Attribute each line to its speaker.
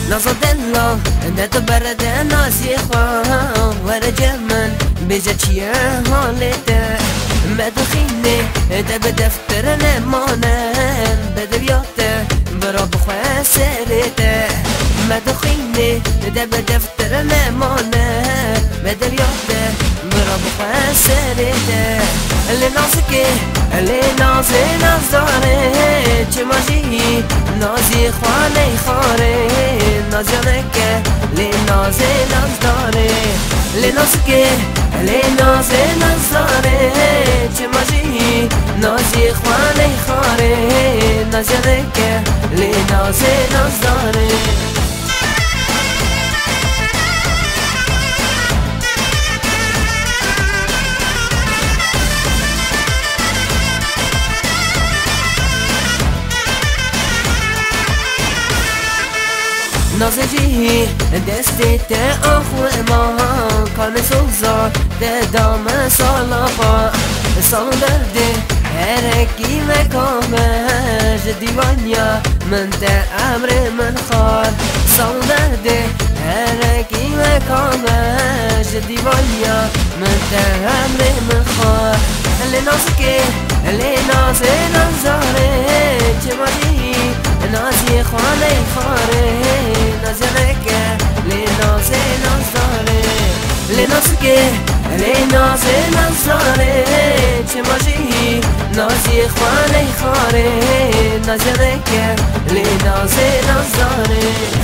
Speaker 1: نازو دلا ندو برد نازی خواه ورجه من بجا چیه حالته مدو خینه ده به دفتر نمانم بده بیاته برا بخواه سریته مدو خینه ده به دفتر نمانم بده بیاته برا بخواه سریته لی نازکه لی ناز داره چه ماجی نازی خواه خاره نازیانه که لی ناز داره لی نازکه لی ناز داره چه ماجی نازی خواه خاره نازیانه که لی ناز داره نازجی دستی ته آخو ما کان سوزار ده دام سالا پا سال درده هرکی مکامش دیوانیا من ته امر من خار سال درده هرکی مکامش دیوانیا من ته امر من خار لی نازکه لی نازاره چه مالی نازی خوانه خاره نازیانه که لی ناز داره لی نازکه لی ناز داره چه ماجی نازی خوانه خاره نازیانه که لی ناز داره